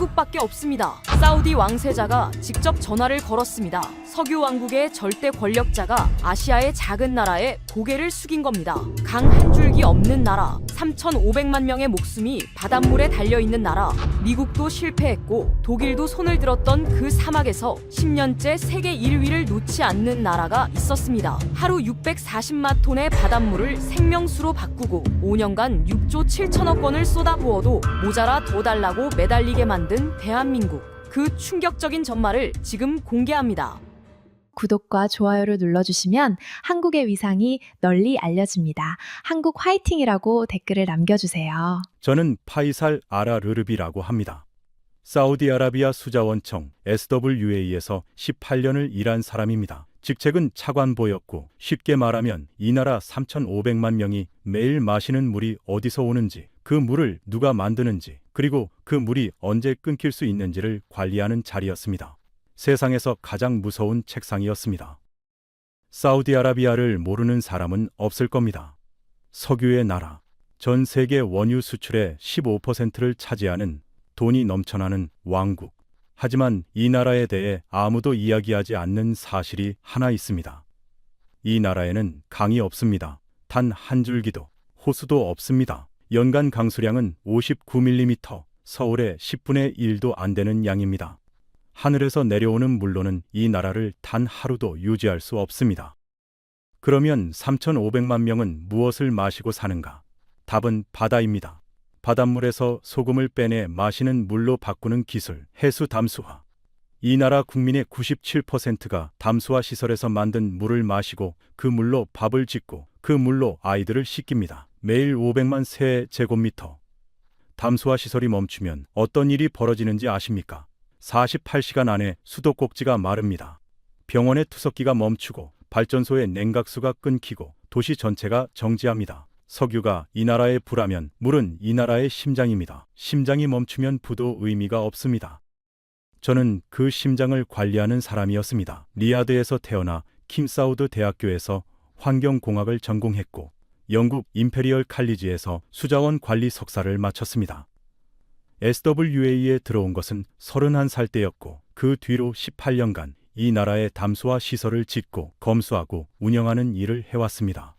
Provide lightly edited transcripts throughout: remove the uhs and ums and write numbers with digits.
한국밖에 없습니다. 사우디 왕세자가 직접 전화를 걸었습니다. 석유 왕국의 절대 권력자가 아시아의 작은 나라에 고개를 숙인 겁니다. 강 한 줄기 없는 나라, 3,500만 명의 목숨이 바닷물에 달려있는 나라, 미국도 실패했고 독일도 손을 들었던 그 사막에서 10년째 세계 1위를 놓지 않는 나라가 있었습니다. 하루 640만 톤의 바닷물을 생명수로 바꾸고 5년간 6조 7천억 원을 쏟아부어도 모자라 더 달라고 매달리게 만든 대한민국. 그 충격적인 전말을 지금 공개합니다. 구독과 좋아요를 눌러주시면 한국의 위상이 널리 알려집니다. 한국 화이팅이라고 댓글을 남겨주세요. 저는 파이살 아라르르비라고 합니다. 사우디아라비아 수자원청 SWA에서 18년을 일한 사람입니다. 직책은 차관보였고 쉽게 말하면 이 나라 3,500만 명이 매일 마시는 물이 어디서 오는지, 그 물을 누가 만드는지, 그리고 그 물이 언제 끊길 수 있는지를 관리하는 자리였습니다. 세상에서 가장 무서운 책상이었습니다. 사우디아라비아를 모르는 사람은 없을 겁니다. 석유의 나라, 전 세계 원유 수출의 15%를 차지하는 돈이 넘쳐나는 왕국. 하지만 이 나라에 대해 아무도 이야기하지 않는 사실이 하나 있습니다. 이 나라에는 강이 없습니다. 단 한 줄기도. 호수도 없습니다. 연간 강수량은 59mm, 서울의 10분의 1도 안 되는 양입니다. 하늘에서 내려오는 물로는 이 나라를 단 하루도 유지할 수 없습니다. 그러면 3,500만 명은 무엇을 마시고 사는가? 답은 바다입니다. 바닷물에서 소금을 빼내 마시는 물로 바꾸는 기술, 해수 담수화. 이 나라 국민의 97%가 담수화 시설에서 만든 물을 마시고 그 물로 밥을 짓고 그 물로 아이들을 씻깁니다. 매일 500만 세제곱미터. 담수화 시설이 멈추면 어떤 일이 벌어지는지 아십니까? 48시간 안에 수도꼭지가 마릅니다. 병원의 투석기가 멈추고 발전소의 냉각수가 끊기고 도시 전체가 정지합니다. 석유가 이 나라의 부라면 물은 이 나라의 심장입니다. 심장이 멈추면 부도 의미가 없습니다. 저는 그 심장을 관리하는 사람이었습니다. 리야드에서 태어나 킴사우드 대학교에서 환경공학을 전공했고 영국 임페리얼 칼리지에서 수자원 관리 석사를 마쳤습니다. SWA에 들어온 것은 31살 때였고 그 뒤로 18년간 이 나라의 담수화 시설을 짓고 검수하고 운영하는 일을 해왔습니다.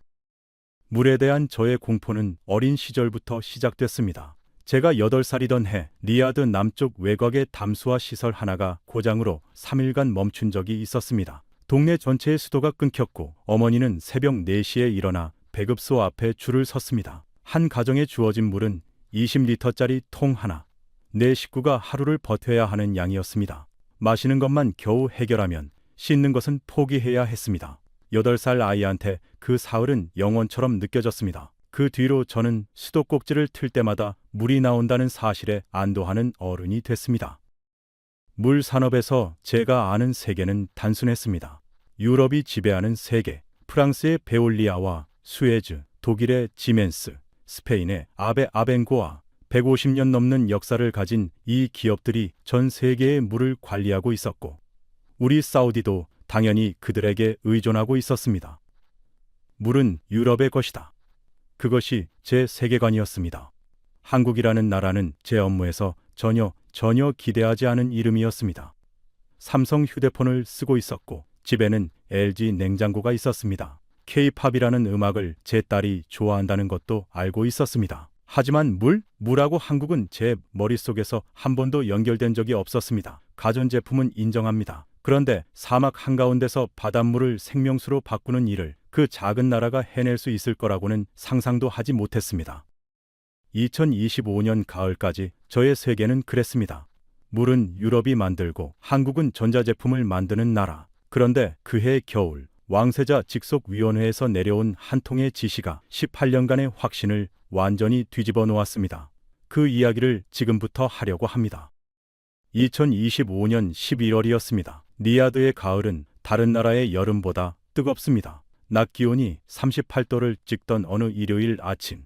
물에 대한 저의 공포는 어린 시절부터 시작됐습니다. 제가 8살이던 해 리야드 남쪽 외곽의 담수화 시설 하나가 고장으로 3일간 멈춘 적이 있었습니다. 동네 전체의 수도가 끊겼고 어머니는 새벽 4시에 일어나 배급소 앞에 줄을 섰습니다. 한 가정에 주어진 물은 20리터짜리 통 하나. 내 식구가 하루를 버텨야 하는 양이었습니다. 마시는 것만 겨우 해결하면 씻는 것은 포기해야 했습니다. 8살 아이한테 그 사흘은 영원처럼 느껴졌습니다. 그 뒤로 저는 수도꼭지를 틀 때마다 물이 나온다는 사실에 안도하는 어른이 됐습니다. 물 산업에서 제가 아는 세계는 단순했습니다. 유럽이 지배하는 세계, 프랑스의 베올리아와 수에즈, 독일의 지멘스, 스페인의 아베 아벤고아, 150년 넘는 역사를 가진 이 기업들이 전 세계의 물을 관리하고 있었고 우리 사우디도 당연히 그들에게 의존하고 있었습니다. 물은 유럽의 것이다. 그것이 제 세계관이었습니다. 한국이라는 나라는 제 업무에서 전혀 기대하지 않은 이름이었습니다. 삼성 휴대폰을 쓰고 있었고 집에는 LG 냉장고가 있었습니다. K-팝이라는 음악을 제 딸이 좋아한다는 것도 알고 있었습니다. 하지만 물하고 한국은 제 머릿속에서 한 번도 연결된 적이 없었습니다. 가전제품은 인정합니다. 그런데 사막 한가운데서 바닷물을 생명수로 바꾸는 일을 그 작은 나라가 해낼 수 있을 거라고는 상상도 하지 못했습니다. 2025년 가을까지 저의 세계는 그랬습니다. 물은 유럽이 만들고 한국은 전자제품을 만드는 나라. 그런데 그해 겨울 왕세자 직속위원회에서 내려온 한 통의 지시가 18년간의 확신을 완전히 뒤집어 놓았습니다. 그 이야기를 지금부터 하려고 합니다. 2025년 11월이었습니다. 리야드의 가을은 다른 나라의 여름보다 뜨겁습니다. 낮 기온이 38도를 찍던 어느 일요일 아침,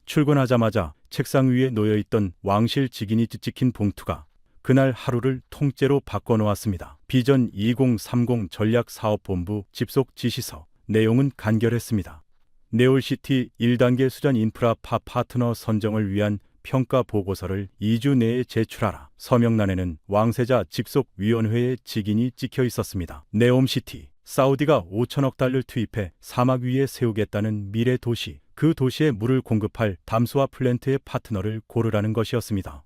출근하자마자 책상 위에 놓여있던 왕실 직인이 찍힌 봉투가 그날 하루를 통째로 바꿔놓았습니다. 비전 2030 전략사업본부 집속 지시서. 내용은 간결했습니다. 네올시티 1단계 수전 인프라 파트너 선정을 위한 평가 보고서를 2주 내에 제출하라. 서명란에는 왕세자 직속위원회의 직인이 찍혀 있었습니다. 네옴시티, 사우디가 5천억 달러를 투입해 사막 위에 세우겠다는 미래 도시, 그 도시에 물을 공급할 담수화 플랜트의 파트너를 고르라는 것이었습니다.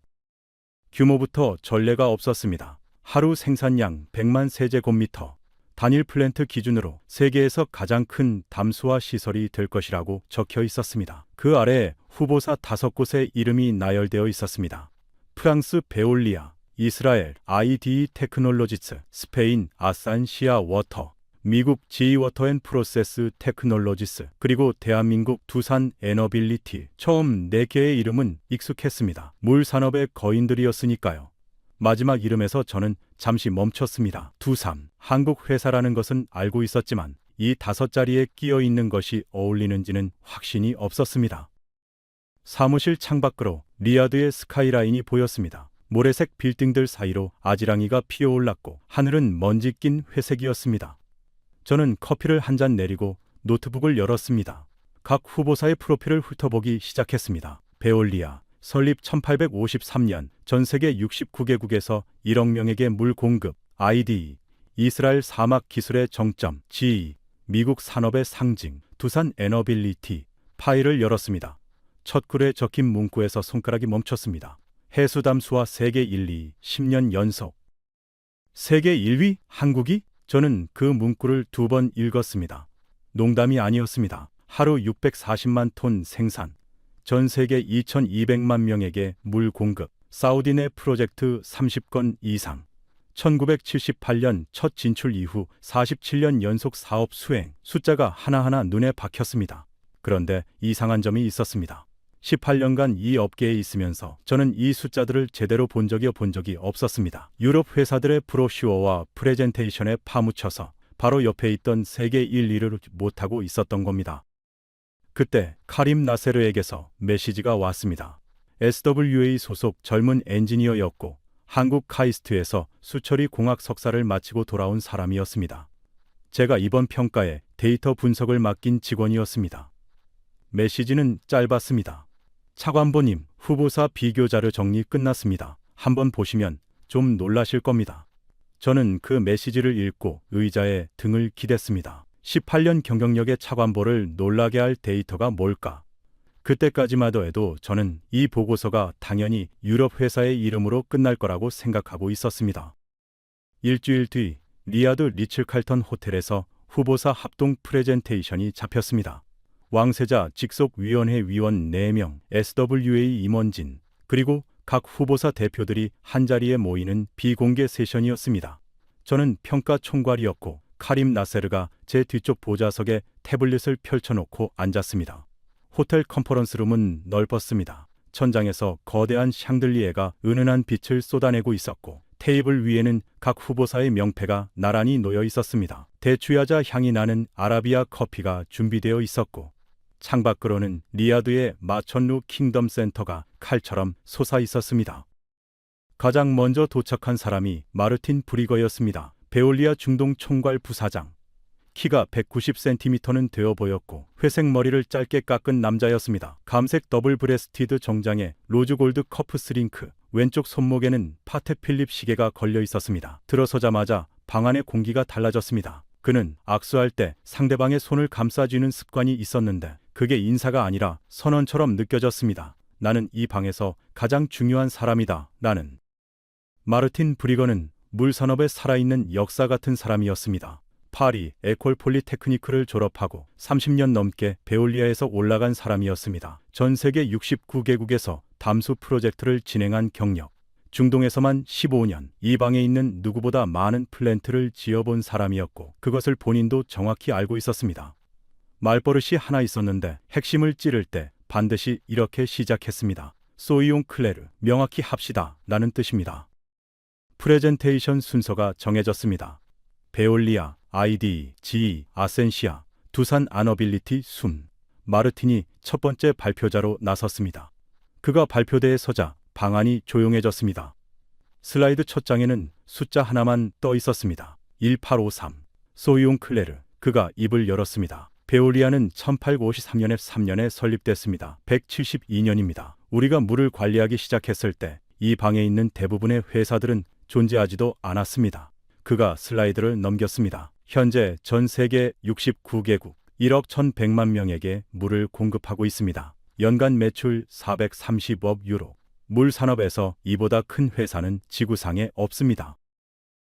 규모부터 전례가 없었습니다. 하루 생산량 100만 세제곱미터, 단일 플랜트 기준으로 세계에서 가장 큰 담수화 시설이 될 것이라고 적혀 있었습니다. 그 아래에 후보사 5곳의 이름이 나열되어 있었습니다. 프랑스 베올리아, 이스라엘 IDE 테크놀로지스, 스페인 아산시아 워터, 미국 G워터 앤 프로세스 테크놀로지스, 그리고 대한민국 두산 에너빌리티. 처음 4개의 이름은 익숙했습니다. 물 산업의 거인들이었으니까요. 마지막 이름에서 저는 잠시 멈췄습니다. 두산, 한국 회사라는 것은 알고 있었지만 이 5자리에 끼어 있는 것이 어울리는지는 확신이 없었습니다. 사무실 창밖으로 리야드의 스카이라인이 보였습니다. 모래색 빌딩들 사이로 아지랑이가 피어올랐고 하늘은 먼지 낀 회색이었습니다. 저는 커피를 한 잔 내리고 노트북을 열었습니다. 각 후보사의 프로필을 훑어보기 시작했습니다. 베올리아, 설립 1853년, 전 세계 69개국에서 1억 명에게 물 공급. IDE, 이스라엘 사막 기술의 정점. GE, 미국 산업의 상징. 두산 에너빌리티. 파일을 열었습니다. 첫 글에 적힌 문구에서 손가락이 멈췄습니다. 해수담수화 세계 1위, 10년 연속. 세계 1위? 한국이? 저는 그 문구를 2번 읽었습니다. 농담이 아니었습니다. 하루 640만 톤 생산, 전 세계 2200만 명에게 물 공급, 사우디 내 프로젝트 30건 이상, 1978년 첫 진출 이후 47년 연속 사업 수행. 숫자가 하나하나 눈에 박혔습니다. 그런데 이상한 점이 있었습니다. 18년간 이 업계에 있으면서 저는 이 숫자들을 제대로 본 적이 없었습니다. 유럽 회사들의 브로슈어와 프레젠테이션에 파묻혀서 바로 옆에 있던 세계 1, 2를 못하고 있었던 겁니다. 그때 카림 나세르에게서 메시지가 왔습니다. SWA 소속 젊은 엔지니어였고 한국 카이스트에서 수처리 공학 석사를 마치고 돌아온 사람이었습니다. 제가 이번 평가에 데이터 분석을 맡긴 직원이었습니다. 메시지는 짧았습니다. 차관보님, 후보사 비교 자료 정리 끝났습니다. 한번 보시면 좀 놀라실 겁니다. 저는 그 메시지를 읽고 의자에 등을 기댔습니다. 18년 경력의 차관보를 놀라게 할 데이터가 뭘까? 그때까지만 해도 저는 이 보고서가 당연히 유럽 회사의 이름으로 끝날 거라고 생각하고 있었습니다. 일주일 뒤 리야드 리츠칼턴 호텔에서 후보사 합동 프레젠테이션이 잡혔습니다. 왕세자 직속위원회 위원 4명, SWA 임원진, 그리고 각 후보사 대표들이 한자리에 모이는 비공개 세션이었습니다. 저는 평가 총괄이었고 카림 나세르가 제 뒤쪽 보좌석에 태블릿을 펼쳐놓고 앉았습니다. 호텔 컨퍼런스룸은 넓었습니다. 천장에서 거대한 샹들리에가 은은한 빛을 쏟아내고 있었고 테이블 위에는 각 후보사의 명패가 나란히 놓여 있었습니다. 대추야자 향이 나는 아라비아 커피가 준비되어 있었고 창밖으로는 리야드의 마천루 킹덤 센터가 칼처럼 솟아 있었습니다. 가장 먼저 도착한 사람이 마르틴 브리거였습니다. 베올리아 중동 총괄 부사장. 키가 190cm는 되어 보였고 회색 머리를 짧게 깎은 남자였습니다. 감색 더블 브레스티드 정장에 로즈골드 커프 스링크, 왼쪽 손목에는 파테 필립 시계가 걸려 있었습니다. 들어서자마자 방 안의 공기가 달라졌습니다. 그는 악수할 때 상대방의 손을 감싸쥐는 습관이 있었는데 그게 인사가 아니라 선언처럼 느껴졌습니다. 나는 이 방에서 가장 중요한 사람이다. 나는. 마르틴 브리거는 물산업에 살아있는 역사 같은 사람이었습니다. 파리 에콜 폴리테크니크를 졸업하고 30년 넘게 베올리아에서 올라간 사람이었습니다. 전 세계 69개국에서 담수 프로젝트를 진행한 경력, 중동에서만 15년, 이 방에 있는 누구보다 많은 플랜트를 지어본 사람이었고 그것을 본인도 정확히 알고 있었습니다. 말버릇이 하나 있었는데 핵심을 찌를 때 반드시 이렇게 시작했습니다. 소이용 클레르, 명확히 합시다 라는 뜻입니다. 프레젠테이션 순서가 정해졌습니다. 베올리아, IDE, GE, 아센시아, 두산 아너빌리티, 숨. 마르틴이 첫 번째 발표자로 나섰습니다. 그가 발표대에 서자 방안이 조용해졌습니다. 슬라이드 첫 장에는 숫자 하나만 떠 있었습니다. 1853. 소이용 클레르. 그가 입을 열었습니다. 베올리아는 1853년에 3년에 설립됐습니다. 172년입니다. 우리가 물을 관리하기 시작했을 때 이 방에 있는 대부분의 회사들은 존재하지도 않았습니다. 그가 슬라이드를 넘겼습니다. 현재 전 세계 69개국 1억 1,100만 명에게 물을 공급하고 있습니다. 연간 매출 430억 유로. 물 산업에서 이보다 큰 회사는 지구상에 없습니다.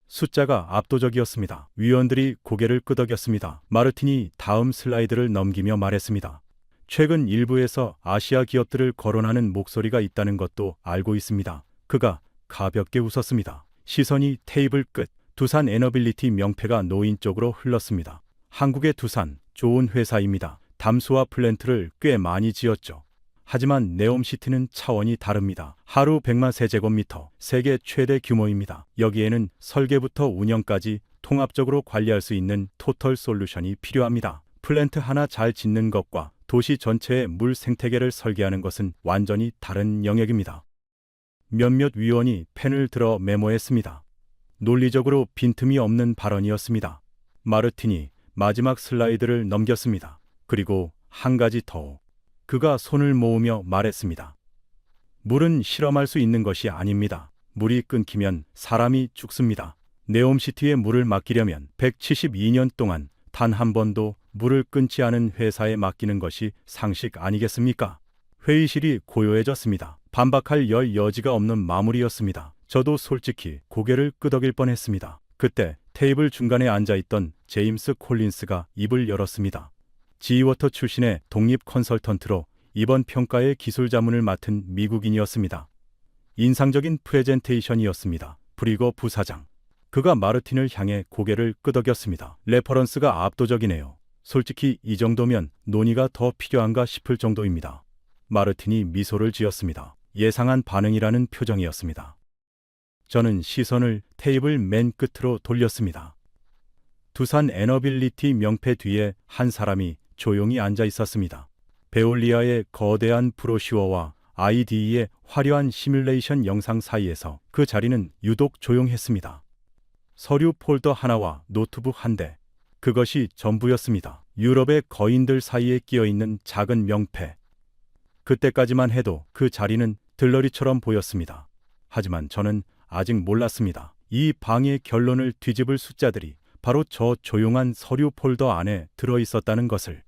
숫자가 압도적이었습니다. 위원들이 고개를 끄덕였습니다. 마르틴이 다음 슬라이드를 넘기며 말했습니다. 최근 일부에서 아시아 기업들을 거론하는 목소리가 있다는 것도 알고 있습니다. 그가 가볍게 웃었습니다. 시선이 테이블 끝 두산 에너빌리티 명패가 놓인 쪽으로 흘렀습니다. 한국의 두산, 좋은 회사입니다. 담수화 플랜트를 꽤 많이 지었죠. 하지만 네옴시티는 차원이 다릅니다. 하루 100만 세제곱미터, 세계 최대 규모입니다. 여기에는 설계부터 운영까지 통합적으로 관리할 수 있는 토털 솔루션이 필요합니다. 플랜트 하나 잘 짓는 것과 도시 전체의 물 생태계를 설계하는 것은 완전히 다른 영역입니다. 몇몇 위원이 펜을 들어 메모했습니다. 논리적으로 빈틈이 없는 발언이었습니다. 마르틴이 마지막 슬라이드를 넘겼습니다. 그리고 한 가지 더. 그가 손을 모으며 말했습니다. 물은 실험할 수 있는 것이 아닙니다. 물이 끊기면 사람이 죽습니다. 네옴시티에 물을 맡기려면 172년 동안 단 한 번도 물을 끊지 않은 회사에 맡기는 것이 상식 아니겠습니까? 회의실이 고요해졌습니다. 반박할 여지가 없는 마무리였습니다. 저도 솔직히 고개를 끄덕일 뻔했습니다. 그때 테이블 중간에 앉아있던 제임스 콜린스가 입을 열었습니다. 지이워터 출신의 독립 컨설턴트로 이번 평가의 기술 자문을 맡은 미국인이었습니다. 인상적인 프레젠테이션이었습니다. 브리거 부사장. 그가 마르틴을 향해 고개를 끄덕였습니다. 레퍼런스가 압도적이네요. 솔직히 이 정도면 논의가 더 필요한가 싶을 정도입니다. 마르틴이 미소를 지었습니다. 예상한 반응이라는 표정이었습니다. 저는 시선을 테이블 맨 끝으로 돌렸습니다. 두산 에너빌리티 명패 뒤에 한 사람이 조용히 앉아 있었습니다. 베올리아의 거대한 브로슈어와 IDE의 화려한 시뮬레이션 영상 사이에서 그 자리는 유독 조용했습니다. 서류 폴더 하나와 노트북 한 대. 그것이 전부였습니다. 유럽의 거인들 사이에 끼어있는 작은 명패. 그때까지만 해도 그 자리는 들러리처럼 보였습니다. 하지만 저는 아직 몰랐습니다. 이 방의 결론을 뒤집을 숫자들이 바로 저 조용한 서류 폴더 안에 들어있었다는 것을.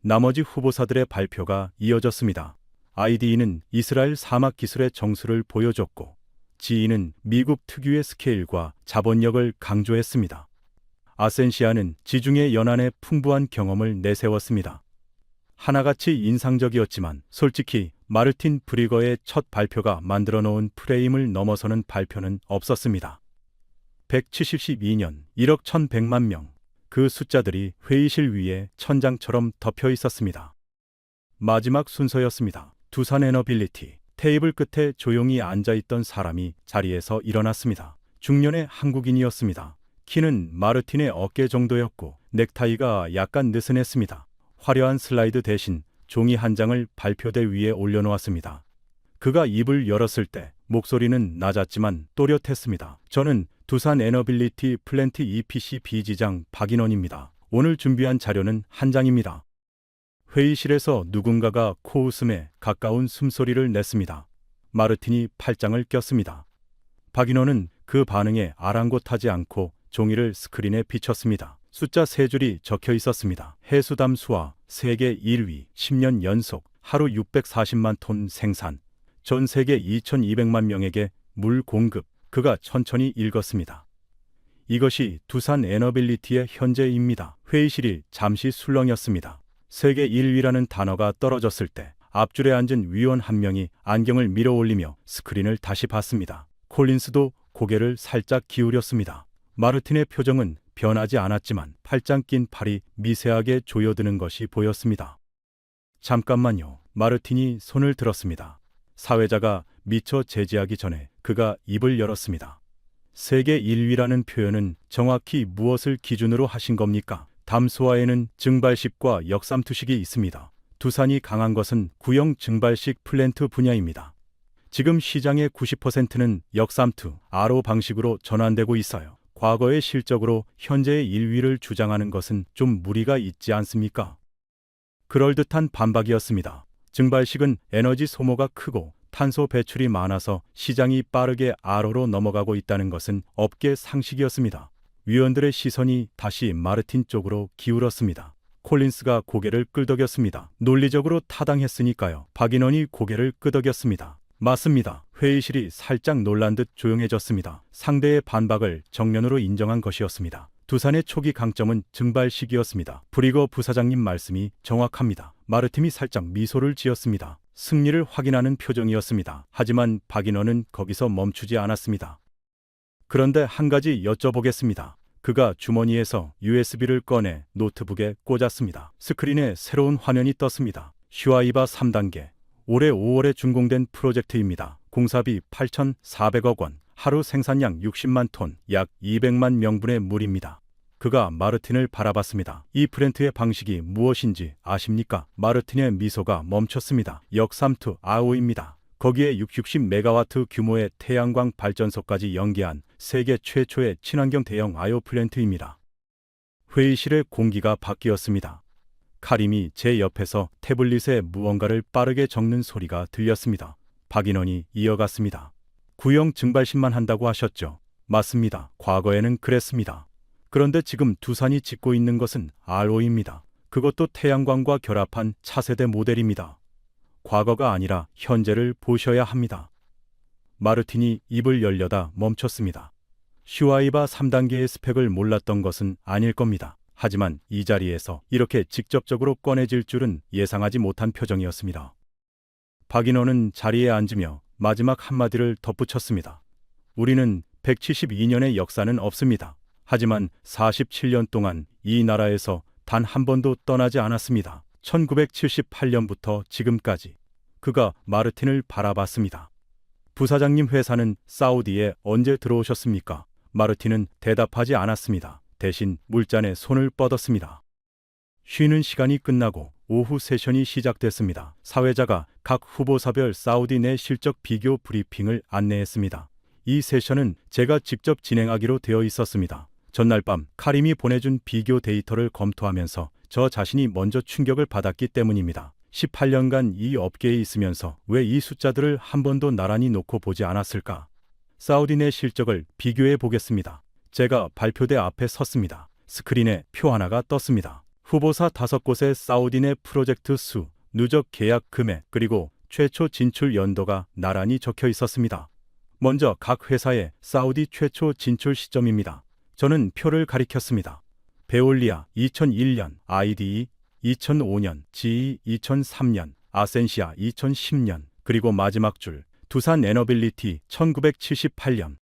나머지 후보사들의 발표가 이어졌습니다. IDE는 이스라엘 사막 기술의 정수를 보여줬고, GE는 미국 특유의 스케일과 자본력을 강조했습니다. 아센시아는 지중해 연안의 풍부한 경험을 내세웠습니다. 하나같이 인상적이었지만 솔직히 마르틴 브리거의 첫 발표가 만들어 놓은 프레임을 넘어서는 발표는 없었습니다. 172년 1억 1,100만 명. 그 숫자들이 회의실 위에 천장처럼 덮여 있었습니다. 마지막 순서였습니다. 두산 에너빌리티. 테이블 끝에 조용히 앉아있던 사람이 자리에서 일어났습니다. 중년의 한국인이었습니다. 키는 마르틴의 어깨 정도였고 넥타이가 약간 느슨했습니다. 화려한 슬라이드 대신 종이 한 장을 발표대 위에 올려놓았습니다. 그가 입을 열었을 때 목소리는 낮았지만 또렷했습니다. 저는 두산 에너빌리티 플랜트 EPC 비지장 박인원입니다. 오늘 준비한 자료는 한 장입니다. 회의실에서 누군가가 코웃음에 가까운 숨소리를 냈습니다. 마르틴이 팔짱을 꼈습니다. 박인원은 그 반응에 아랑곳하지 않고 종이를 스크린에 비췄습니다. 숫자 3줄이 적혀 있었습니다. 해수담수화 세계 1위, 10년 연속, 하루 640만 톤 생산, 전 세계 2,200만 명에게 물 공급. 그가 천천히 읽었습니다. 이것이 두산 에너빌리티의 현재입니다. 회의실이 잠시 술렁였습니다. 세계 1위라는 단어가 떨어졌을 때 앞줄에 앉은 위원 한 명이 안경을 밀어 올리며 스크린을 다시 봤습니다. 콜린스도 고개를 살짝 기울였습니다. 마르틴의 표정은 변하지 않았지만 팔짱 낀 팔이 미세하게 조여드는 것이 보였습니다. 잠깐만요. 마르틴이 손을 들었습니다. 사회자가 미처 제지하기 전에 그가 입을 열었습니다. 세계 1위라는 표현은 정확히 무엇을 기준으로 하신 겁니까? 담수화에는 증발식과 역삼투식이 있습니다. 두산이 강한 것은 구형 증발식 플랜트 분야입니다. 지금 시장의 90%는 역삼투, RO 방식으로 전환되고 있어요. 과거의 실적으로 현재의 1위를 주장하는 것은 좀 무리가 있지 않습니까? 그럴듯한 반박이었습니다. 증발식은 에너지 소모가 크고 탄소 배출이 많아서 시장이 빠르게 RO로 넘어가고 있다는 것은 업계 상식이었습니다. 위원들의 시선이 다시 마르틴 쪽으로 기울었습니다. 콜린스가 고개를 끄덕였습니다. 논리적으로 타당했으니까요. 박인원이 고개를 끄덕였습니다. 맞습니다. 회의실이 살짝 놀란 듯 조용해졌습니다. 상대의 반박을 정면으로 인정한 것이었습니다. 두산의 초기 강점은 증발식이었습니다. 브리거 부사장님 말씀이 정확합니다. 마르틴이 살짝 미소를 지었습니다. 승리를 확인하는 표정이었습니다. 하지만 박인원은 거기서 멈추지 않았습니다. 그런데 한 가지 여쭤보겠습니다. 그가 주머니에서 USB를 꺼내 노트북에 꽂았습니다. 스크린에 새로운 화면이 떴습니다. 슈아이바 3단계. 올해 5월에 준공된 프로젝트입니다. 공사비 8,400억 원, 하루 생산량 60만 톤, 약 200만 명분의 물입니다. 그가 마르틴을 바라봤습니다. 이 플랜트의 방식이 무엇인지 아십니까? 마르틴의 미소가 멈췄습니다. 역삼투 아오입니다. 거기에 60메가와트 규모의 태양광 발전소까지 연계한 세계 최초의 친환경 대형 아요 플랜트입니다. 회의실의 공기가 바뀌었습니다. 카림이 제 옆에서 태블릿에 무언가를 빠르게 적는 소리가 들렸습니다. 박인원이 이어갔습니다. 구형 증발식만 한다고 하셨죠? 맞습니다. 과거에는 그랬습니다. 그런데 지금 두산이 짓고 있는 것은 RO입니다. 그것도 태양광과 결합한 차세대 모델입니다. 과거가 아니라 현재를 보셔야 합니다. 마르틴이 입을 열려다 멈췄습니다. 슈아이바 3단계의 스펙을 몰랐던 것은 아닐 겁니다. 하지만 이 자리에서 이렇게 직접적으로 꺼내질 줄은 예상하지 못한 표정이었습니다. 박인원은 자리에 앉으며 마지막 한마디를 덧붙였습니다. 우리는 172년의 역사는 없습니다. 하지만 47년 동안 이 나라에서 단 한 번도 떠나지 않았습니다. 1978년부터 지금까지. 그가 마르틴을 바라봤습니다. 부사장님 회사는 사우디에 언제 들어오셨습니까? 마르틴은 대답하지 않았습니다. 대신 물잔에 손을 뻗었습니다. 쉬는 시간이 끝나고 오후 세션이 시작됐습니다. 사회자가 각 후보사별 사우디 내 실적 비교 브리핑을 안내했습니다. 이 세션은 제가 직접 진행하기로 되어 있었습니다. 전날 밤 카림이 보내준 비교 데이터를 검토하면서 저 자신이 먼저 충격을 받았기 때문입니다. 18년간 이 업계에 있으면서 왜 이 숫자들을 한 번도 나란히 놓고 보지 않았을까? 사우디 내 실적을 비교해 보겠습니다. 제가 발표대 앞에 섰습니다. 스크린에 표 하나가 떴습니다. 후보사 5곳의 사우디 내 프로젝트 수, 누적 계약 금액, 그리고 최초 진출 연도가 나란히 적혀 있었습니다. 먼저 각 회사의 사우디 최초 진출 시점입니다. 저는 표를 가리켰습니다. 베올리아 2001년, IDE 2005년, GE 2003년, 아센시아 2010년, 그리고 마지막 줄 두산 에너빌리티 1978년.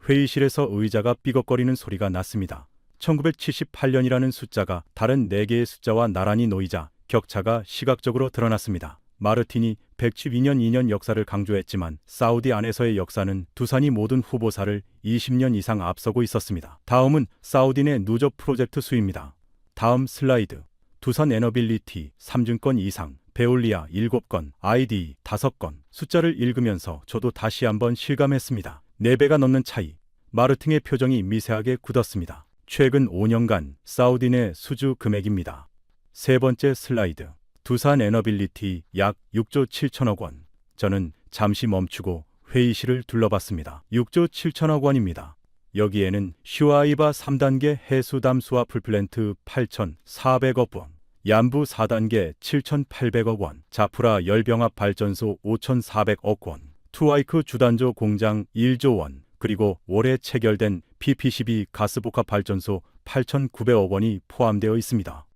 회의실에서 의자가 삐걱거리는 소리가 났습니다. 1978년이라는 숫자가 다른 4개의 숫자와 나란히 놓이자 격차가 시각적으로 드러났습니다. 마르틴이 112년 2년 역사를 강조했지만 사우디 안에서의 역사는 두산이 모든 후보사를 20년 이상 앞서고 있었습니다. 다음은 사우디 내 누적 프로젝트 수입니다. 다음 슬라이드. 두산 에너빌리티 3증권 이상, 베올리아 7건, IDE 5건. 숫자를 읽으면서 저도 다시 한번 실감했습니다. 4배가 넘는 차이. 마르틴의 표정이 미세하게 굳었습니다. 최근 5년간 사우디 내 수주 금액입니다. 세 번째 슬라이드. 두산 에너빌리티 약 6조 7천억 원. 저는 잠시 멈추고 회의실을 둘러봤습니다. 6조 7천억 원입니다. 여기에는 슈아이바 3단계 해수담 수화 풀플랜트 8,400억 원, 얀부 4단계 7,800억 원, 자프라 열병합 발전소 5,400억 원, 투와이크 주단조 공장 1조 원, 그리고 올해 체결된 PPCB 가스복합 발전소 8,900억 원이 포함되어 있습니다.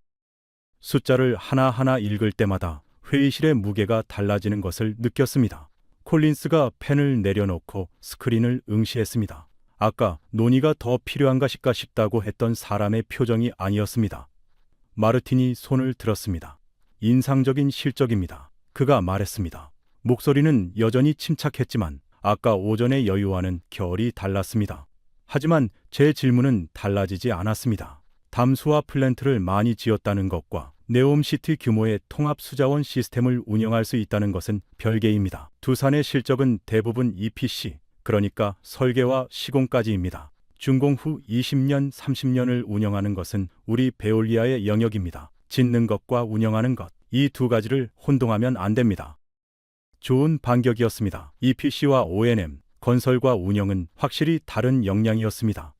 숫자를 하나하나 읽을 때마다 회의실의 무게가 달라지는 것을 느꼈습니다. 콜린스가 펜을 내려놓고 스크린을 응시했습니다. 아까 논의가 더 필요한가 싶다고 했던 사람의 표정이 아니었습니다. 마르틴이 손을 들었습니다. 인상적인 실적입니다. 그가 말했습니다. 목소리는 여전히 침착했지만 아까 오전의 여유와는 결이 달랐습니다. 하지만 제 질문은 달라지지 않았습니다. 담수화 플랜트를 많이 지었다는 것과 네옴시티 규모의 통합 수자원 시스템을 운영할 수 있다는 것은 별개입니다. 두산의 실적은 대부분 EPC, 그러니까 설계와 시공까지입니다. 준공 후 20년, 30년을 운영하는 것은 우리 베올리아의 영역입니다. 짓는 것과 운영하는 것, 이 두 가지를 혼동하면 안 됩니다. 좋은 반격이었습니다. EPC와 O&M, 건설과 운영은 확실히 다른 역량이었습니다.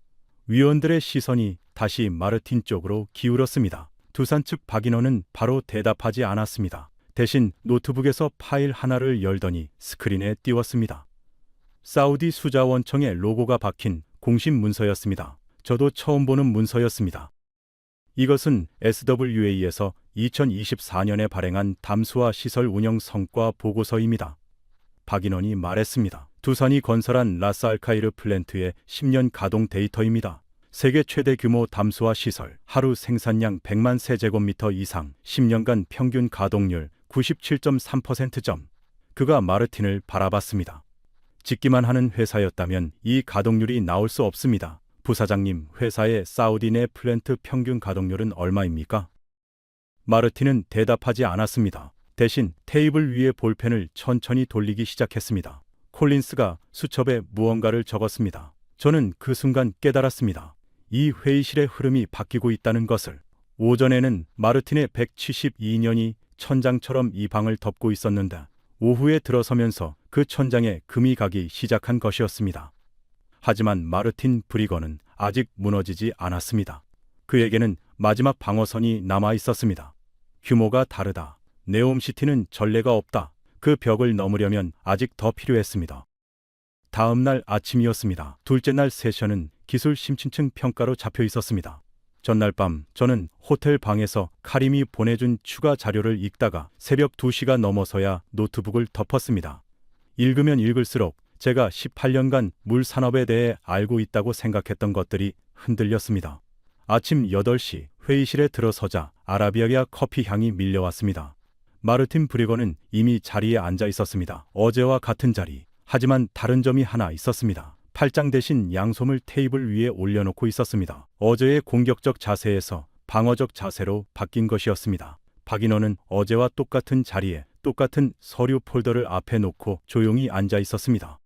위원들의 시선이 다시 마르틴 쪽으로 기울었습니다. 두산 측 박인호는 바로 대답하지 않았습니다. 대신 노트북에서 파일 하나를 열더니 스크린에 띄웠습니다. 사우디 수자원청의 로고가 박힌 공식 문서였습니다. 저도 처음 보는 문서였습니다. 이것은 SWA에서 2024년에 발행한 담수화 시설 운영 성과 보고서입니다. 박인원이 말했습니다. 두산이 건설한 라스알카이르 플랜트의 10년 가동 데이터입니다. 세계 최대 규모 담수화 시설, 하루 생산량 100만 세제곱미터 이상, 10년간 평균 가동률 97.3%점. 그가 마르틴을 바라봤습니다. 짓기만 하는 회사였다면 이 가동률이 나올 수 없습니다. 부사장님, 회사의 사우디 내 플랜트 평균 가동률은 얼마입니까? 마르틴은 대답하지 않았습니다. 대신 테이블 위에 볼펜을 천천히 돌리기 시작했습니다. 콜린스가 수첩에 무언가를 적었습니다. 저는 그 순간 깨달았습니다. 이 회의실의 흐름이 바뀌고 있다는 것을. 오전에는 마르틴의 172년이 천장처럼 이 방을 덮고 있었는데 오후에 들어서면서 그 천장에 금이 가기 시작한 것이었습니다. 하지만 마르틴 브리거는 아직 무너지지 않았습니다. 그에게는 마지막 방어선이 남아 있었습니다. 규모가 다르다. 네옴시티는 전례가 없다. 그 벽을 넘으려면 아직 더 필요했습니다. 다음 날 아침이었습니다. 둘째 날 세션은 기술 심층층 평가로 잡혀 있었습니다. 전날 밤 저는 호텔 방에서 카림이 보내준 추가 자료를 읽다가 새벽 2시가 넘어서야 노트북을 덮었습니다. 읽으면 읽을수록 제가 18년간 물 산업에 대해 알고 있다고 생각했던 것들이 흔들렸습니다. 아침 8시 회의실에 들어서자 아라비아야 커피 향이 밀려왔습니다. 마르틴 브리거는 이미 자리에 앉아 있었습니다. 어제와 같은 자리. 하지만 다른 점이 하나 있었습니다. 팔짱 대신 양손을 테이블 위에 올려놓고 있었습니다. 어제의 공격적 자세에서 방어적 자세로 바뀐 것이었습니다. 박인호는 어제와 똑같은 자리에 똑같은 서류 폴더를 앞에 놓고 조용히 앉아 있었습니다.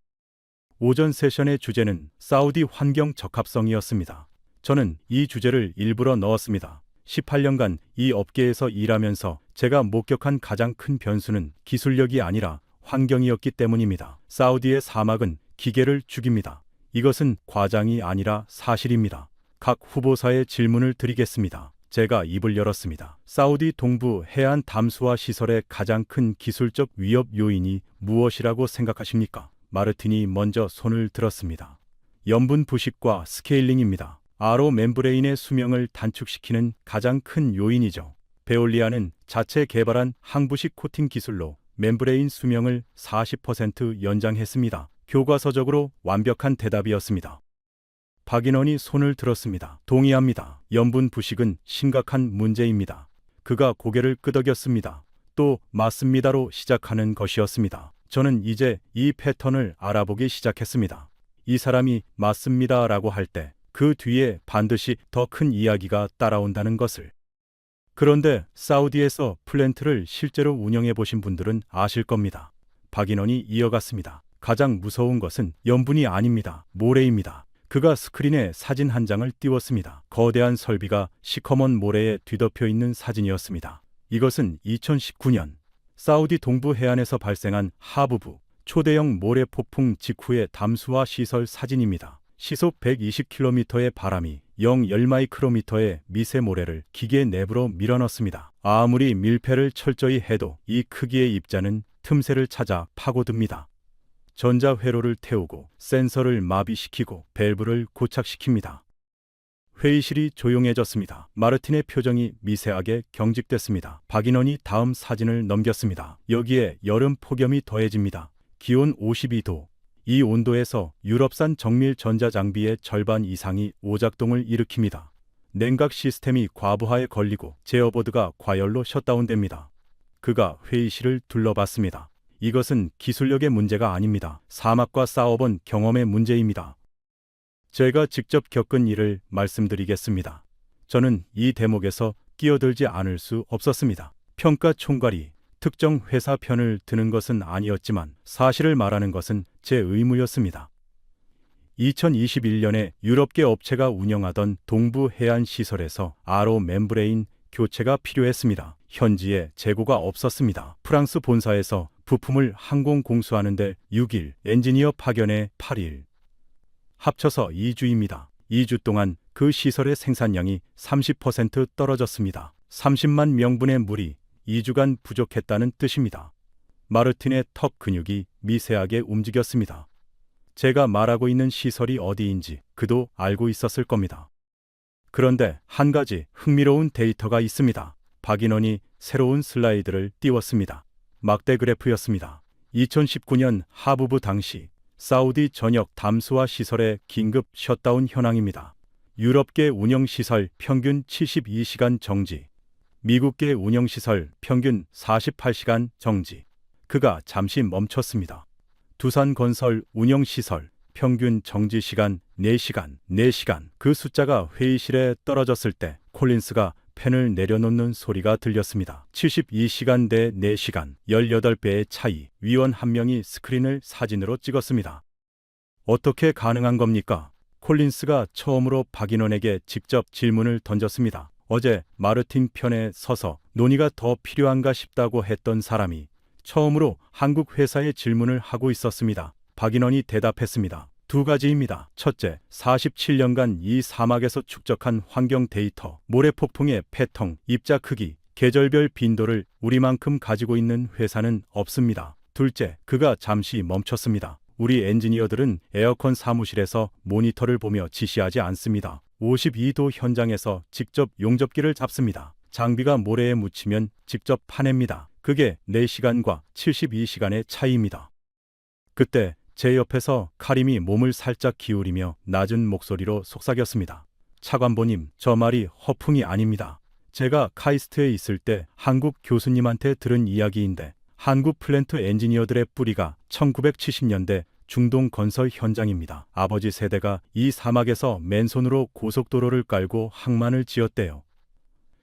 오전 세션의 주제는 사우디 환경 적합성이었습니다. 저는 이 주제를 일부러 넣었습니다. 18년간 이 업계에서 일하면서 제가 목격한 가장 큰 변수는 기술력이 아니라 환경이었기 때문입니다. 사우디의 사막은 기계를 죽입니다. 이것은 과장이 아니라 사실입니다. 각 후보사에 질문을 드리겠습니다. 제가 입을 열었습니다. 사우디 동부 해안 담수화 시설의 가장 큰 기술적 위협 요인이 무엇이라고 생각하십니까? 마르틴이 먼저 손을 들었습니다. 염분 부식과 스케일링입니다. 아로 멤브레인의 수명을 단축시키는 가장 큰 요인이죠. 베올리아는 자체 개발한 항부식 코팅 기술로 멤브레인 수명을 40% 연장했습니다. 교과서적으로 완벽한 대답이었습니다. 박인원이 손을 들었습니다. 동의합니다. 염분 부식은 심각한 문제입니다. 그가 고개를 끄덕였습니다. 또 맞습니다로 시작하는 것이었습니다. 저는 이제 이 패턴을 알아보기 시작했습니다. 이 사람이 맞습니다라고 할 때 그 뒤에 반드시 더 큰 이야기가 따라온다는 것을. 그런데 사우디에서 플랜트를 실제로 운영해 보신 분들은 아실 겁니다. 박인원이 이어갔습니다. 가장 무서운 것은 염분이 아닙니다. 모래입니다. 그가 스크린에 사진 한 장을 띄웠습니다. 거대한 설비가 시커먼 모래에 뒤덮여 있는 사진이었습니다. 이것은 2019년 사우디 동부 해안에서 발생한 하부부 초대형 모래 폭풍 직후의 담수화 시설 사진입니다. 시속 120km의 바람이 0.10마이크로미터의 미세 모래를 기계 내부로 밀어넣습니다. 아무리 밀폐를 철저히 해도 이 크기의 입자는 틈새를 찾아 파고듭니다. 전자회로를 태우고 센서를 마비시키고 밸브를 고착시킵니다. 회의실이 조용해졌습니다. 마르틴의 표정이 미세하게 경직됐습니다. 박인원이 다음 사진을 넘겼습니다. 여기에 여름 폭염이 더해집니다. 기온 52도. 이 온도에서 유럽산 정밀 전자장비의 절반 이상이 오작동을 일으킵니다. 냉각 시스템이 과부하에 걸리고 제어보드가 과열로 셧다운됩니다. 그가 회의실을 둘러봤습니다. 이것은 기술력의 문제가 아닙니다. 사막과 싸워본 경험의 문제입니다. 제가 직접 겪은 일을 말씀드리겠습니다. 저는 이 대목에서 끼어들지 않을 수 없었습니다. 평가 총괄이 특정 회사 편을 드는 것은 아니었지만 사실을 말하는 것은 제 의무였습니다. 2021년에 유럽계 업체가 운영하던 동부 해안 시설에서 아로 멤브레인 교체가 필요했습니다. 현지에 재고가 없었습니다. 프랑스 본사에서 부품을 항공 공수하는데 6일, 엔지니어 파견에 8일. 합쳐서 2주입니다. 2주 동안 그 시설의 생산량이 30% 떨어졌습니다. 30만 명분의 물이 2주간 부족했다는 뜻입니다. 마르틴의 턱 근육이 미세하게 움직였습니다. 제가 말하고 있는 시설이 어디인지 그도 알고 있었을 겁니다. 그런데 한 가지 흥미로운 데이터가 있습니다. 박인원이 새로운 슬라이드를 띄웠습니다. 막대 그래프였습니다. 2019년 하부부 당시 사우디 전역 담수화 시설의 긴급 셧다운 현황입니다. 유럽계 운영시설 평균 72시간 정지, 미국계 운영시설 평균 48시간 정지. 그가 잠시 멈췄습니다. 두산건설 운영시설 평균 정지시간 4시간. 그 숫자가 회의실에 떨어졌을 때 콜린스가 펜을 내려놓는 소리가 들렸습니다. 72시간 대 4시간, 18배의 차이. 위원 한 명이 스크린을 사진으로 찍었습니다. 어떻게 가능한 겁니까? 콜린스가 처음으로 박인원에게 직접 질문을 던졌습니다. 어제 마르틴 편에 서서 논의가 더 필요한가 싶다고 했던 사람이 처음으로 한국 회사에 질문을 하고 있었습니다. 박인원이 대답했습니다. 두 가지입니다. 첫째, 47년간 이 사막에서 축적한 환경 데이터, 모래폭풍의 패턴, 입자 크기, 계절별 빈도를 우리만큼 가지고 있는 회사는 없습니다. 둘째, 그가 잠시 멈췄습니다. 우리 엔지니어들은 에어컨 사무실에서 모니터를 보며 지시하지 않습니다. 52도 현장에서 직접 용접기를 잡습니다. 장비가 모래에 묻히면 직접 파냅니다. 그게 4시간과 72시간의 차이입니다. 그때 제 옆에서 카림이 몸을 살짝 기울이며 낮은 목소리로 속삭였습니다. 차관보님, 저 말이 허풍이 아닙니다. 제가 카이스트에 있을 때 한국 교수님한테 들은 이야기인데 한국 플랜트 엔지니어들의 뿌리가 1970년대 중동 건설 현장입니다. 아버지 세대가 이 사막에서 맨손으로 고속도로를 깔고 항만을 지었대요.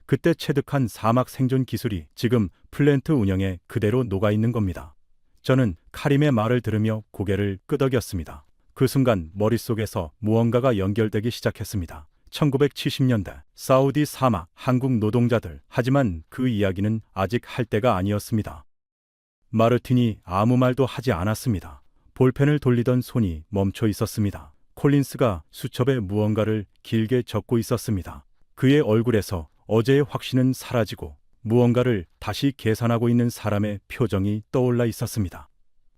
그때 체득한 사막 생존 기술이 지금 플랜트 운영에 그대로 녹아있는 겁니다. 저는 카림의 말을 들으며 고개를 끄덕였습니다. 그 순간 머릿속에서 무언가가 연결되기 시작했습니다. 1970년대 사우디 사막 한국 노동자들. 하지만 그 이야기는 아직 할 때가 아니었습니다. 마르틴이 아무 말도 하지 않았습니다. 볼펜을 돌리던 손이 멈춰 있었습니다. 콜린스가 수첩에 무언가를 길게 적고 있었습니다. 그의 얼굴에서 어제의 확신은 사라지고 무언가를 다시 계산하고 있는 사람의 표정이 떠올라 있었습니다.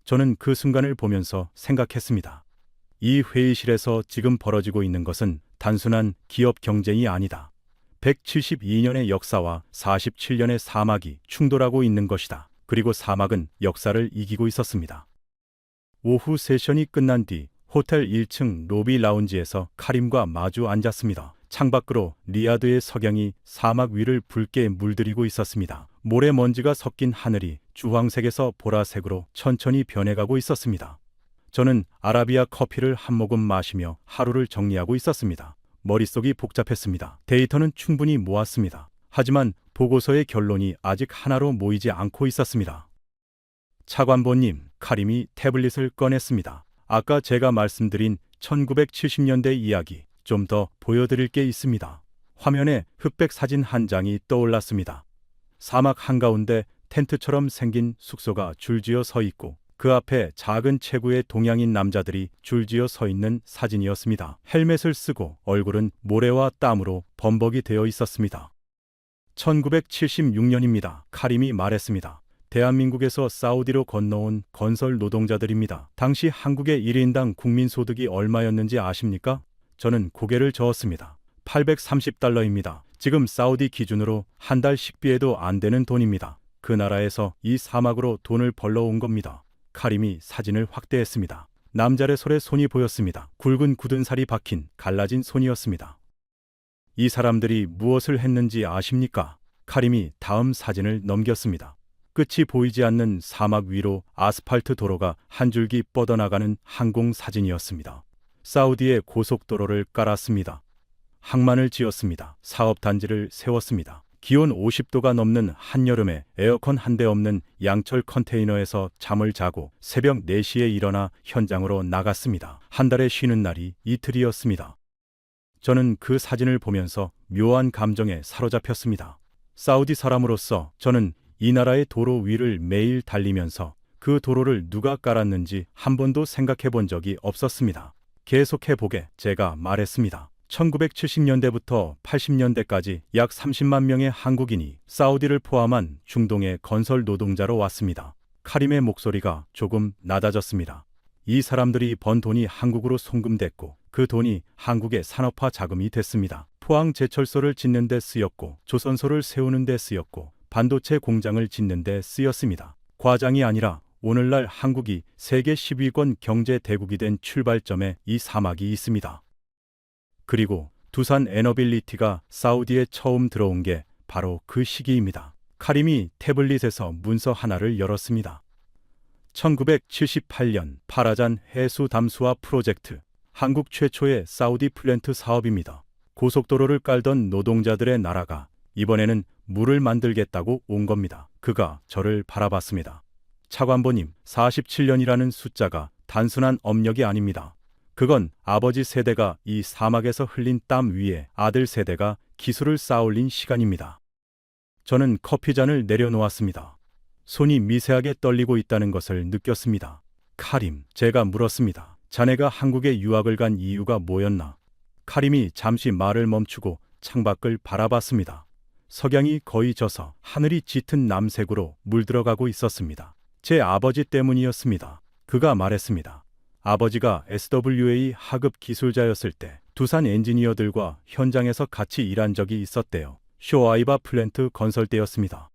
저는 그 순간을 보면서 생각했습니다. 이 회의실에서 지금 벌어지고 있는 것은 단순한 기업 경쟁이 아니다. 172년의 역사와 47년의 사막이 충돌하고 있는 것이다. 그리고 사막은 역사를 이기고 있었습니다. 오후 세션이 끝난 뒤 호텔 1층 로비 라운지에서 카림과 마주 앉았습니다. 창밖으로 리야드의 석양이 사막 위를 붉게 물들이고 있었습니다. 모래먼지가 섞인 하늘이 주황색에서 보라색으로 천천히 변해가고 있었습니다. 저는 아라비아 커피를 한 모금 마시며 하루를 정리하고 있었습니다. 머릿속이 복잡했습니다. 데이터는 충분히 모았습니다. 하지만 보고서의 결론이 아직 하나로 모이지 않고 있었습니다. 차관보님, 카림이 태블릿을 꺼냈습니다. 아까 제가 말씀드린 1970년대 이야기 좀 더 보여드릴 게 있습니다. 화면에 흑백 사진 한 장이 떠올랐습니다. 사막 한가운데 텐트처럼 생긴 숙소가 줄지어 서 있고 그 앞에 작은 체구의 동양인 남자들이 줄지어 서 있는 사진이었습니다. 헬멧을 쓰고 얼굴은 모래와 땀으로 범벅이 되어 있었습니다. 1976년입니다. 카림이 말했습니다. 대한민국에서 사우디로 건너온 건설 노동자들입니다. 당시 한국의 1인당 국민소득이 얼마였는지 아십니까? 저는 고개를 저었습니다. 830달러입니다. 지금 사우디 기준으로 한 달 식비에도 안 되는 돈입니다. 그 나라에서 이 사막으로 돈을 벌러 온 겁니다. 카림이 사진을 확대했습니다. 남자의 손이 보였습니다. 굵은 굳은 살이 박힌 갈라진 손이었습니다. 이 사람들이 무엇을 했는지 아십니까? 카림이 다음 사진을 넘겼습니다. 끝이 보이지 않는 사막 위로 아스팔트 도로가 한 줄기 뻗어나가는 항공 사진이었습니다. 사우디의 고속도로를 깔았습니다. 항만을 지었습니다. 사업단지를 세웠습니다. 기온 50도가 넘는 한여름에 에어컨 한 대 없는 양철 컨테이너에서 잠을 자고 새벽 4시에 일어나 현장으로 나갔습니다. 한 달에 쉬는 날이 이틀이었습니다. 저는 그 사진을 보면서 묘한 감정에 사로잡혔습니다. 사우디 사람으로서 저는 이 나라의 도로 위를 매일 달리면서 그 도로를 누가 깔았는지 한 번도 생각해 본 적이 없었습니다. 계속해 보게 제가 말했습니다. 1970년대부터 80년대까지 약 30만 명의 한국인이 사우디를 포함한 중동의 건설 노동자로 왔습니다. 카림의 목소리가 조금 낮아졌습니다. 이 사람들이 번 돈이 한국으로 송금됐고 그 돈이 한국의 산업화 자금이 됐습니다. 포항 제철소를 짓는 데 쓰였고 조선소를 세우는 데 쓰였고 반도체 공장을 짓는 데 쓰였습니다. 과장이 아니라 오늘날 한국이 세계 10위권 경제 대국이 된 출발점에 이 사막이 있습니다. 그리고 두산 에너빌리티가 사우디에 처음 들어온 게 바로 그 시기입니다. 카림이 태블릿에서 문서 하나를 열었습니다. 1978년 파라잔 해수 담수화 프로젝트, 한국 최초의 사우디 플랜트 사업입니다. 고속도로를 깔던 노동자들의 나라가 이번에는 물을 만들겠다고 온 겁니다. 그가 저를 바라봤습니다. 차관보님, 47년이라는 숫자가 단순한 업력이 아닙니다. 그건 아버지 세대가 이 사막에서 흘린 땀 위에 아들 세대가 기술을 쌓아올린 시간입니다. 저는 커피잔을 내려놓았습니다. 손이 미세하게 떨리고 있다는 것을 느꼈습니다. 카림, 제가 물었습니다. 자네가 한국에 유학을 간 이유가 뭐였나? 카림이 잠시 말을 멈추고 창밖을 바라봤습니다. 석양이 거의 져서 하늘이 짙은 남색으로 물들어가고 있었습니다. 제 아버지 때문이었습니다. 그가 말했습니다. 아버지가 SWA 하급 기술자였을 때 두산 엔지니어들과 현장에서 같이 일한 적이 있었대요. 쇼아이바 플랜트 건설 때였습니다.